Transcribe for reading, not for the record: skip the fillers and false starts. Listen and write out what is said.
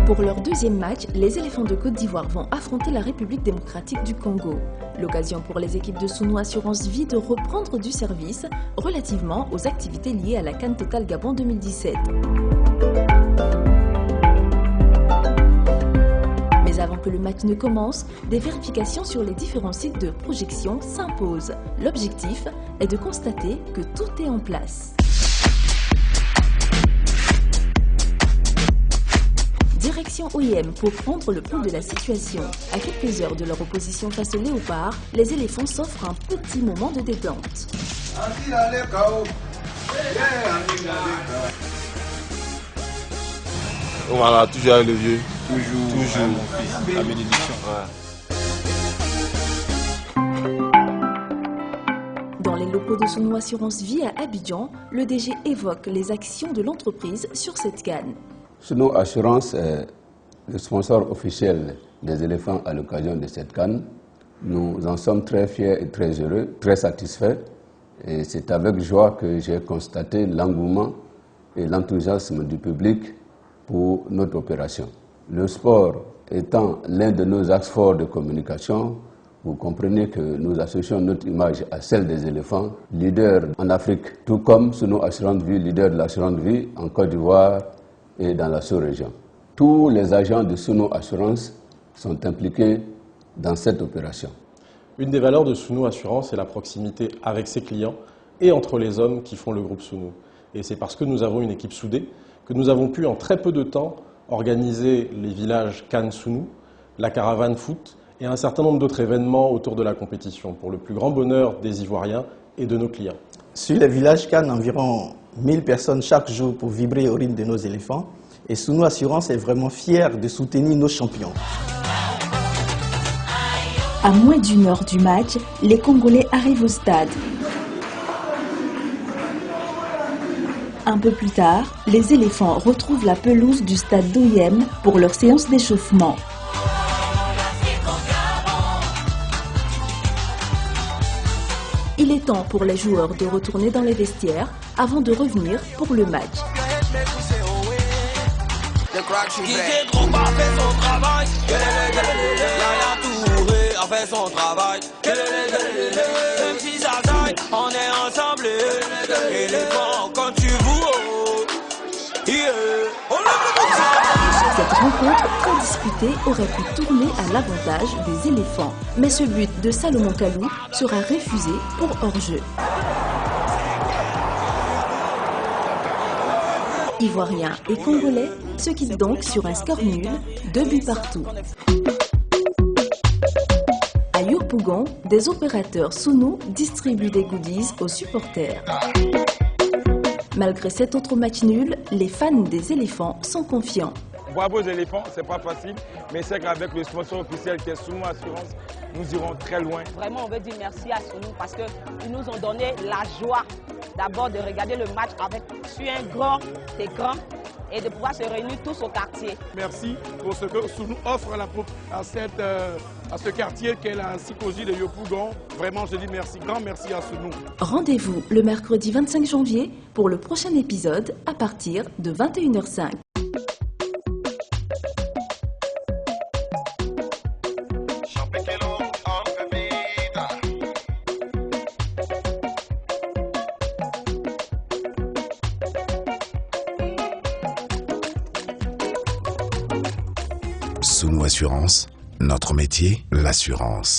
Pour leur deuxième match, les éléphants de Côte d'Ivoire vont affronter la République démocratique du Congo. L'occasion pour les équipes de Sounou Assurance Vie de reprendre du service relativement aux activités liées à la CAN Total Gabon 2017. Mais avant que le match ne commence, des vérifications sur les différents sites de projection s'imposent. L'objectif est de constater que tout est en place. Direction OIM pour prendre le pouls de la situation. À quelques heures de leur opposition face aux léopards, les éléphants s'offrent un petit moment de détente. Voilà, toujours avec le vieux. Toujours. La bénédiction. Dans les locaux de Sounou Assurance Vie à Abidjan, le DG évoque les actions de l'entreprise sur cette CAN. Sounou Assurance est le sponsor officiel des éléphants à l'occasion de cette CAN. Nous en sommes très fiers et très heureux, très satisfaits. Et c'est avec joie que j'ai constaté l'engouement et l'enthousiasme du public pour notre opération. Le sport étant l'un de nos axes forts de communication, vous comprenez que nous associons notre image à celle des éléphants, leader en Afrique, tout comme Sounou Assurance Vie, leader de l'assurance vie en Côte d'Ivoire et dans la sous-région. Tous les agents de Sounou Assurance sont impliqués dans cette opération. Une des valeurs de Sounou Assurance est la proximité avec ses clients et entre les hommes qui font le groupe Sounou. Et c'est parce que nous avons une équipe soudée que nous avons pu en très peu de temps organiser les villages CAN Sounou, la caravane foot et un certain nombre d'autres événements autour de la compétition pour le plus grand bonheur des Ivoiriens et de nos clients. Sur les villages CAN, environ 1000 personnes chaque jour pour vibrer au rythme de nos éléphants. Et Sounou Assurance est vraiment fière de soutenir nos champions. À moins d'une heure du match, les Congolais arrivent au stade. Un peu plus tard, les éléphants retrouvent la pelouse du stade d'OIM pour leur séance d'échauffement. Il est temps pour les joueurs de retourner dans les vestiaires avant de revenir pour le match. Cette rencontre très disputée aurait pu tourner à l'avantage des éléphants. Mais ce but de Salomon Kalou sera refusé pour hors-jeu. Ivoiriens et Congolais se quittent donc sur un score nul, 2 buts partout. À Yopougon, des opérateurs Sounou distribuent des goodies aux supporters. Malgré cet autre match nul, les fans des éléphants sont confiants. Bravo aux éléphants, c'est pas facile, mais c'est qu'avec le sponsor officiel qui est Sounou Assurance, nous irons très loin. Vraiment, on veut dire merci à Sounou parce qu'ils nous ont donné la joie d'abord de regarder le match sur un grand écran et de pouvoir se réunir tous au quartier. Merci pour ce que Sounou offre à ce quartier qu'est la Sikoji de Yopougon. Vraiment, je dis merci, grand merci à Sounou. Rendez-vous le mercredi 25 janvier pour le prochain épisode à partir de 21h05. Sounou Assurance, notre métier, l'assurance.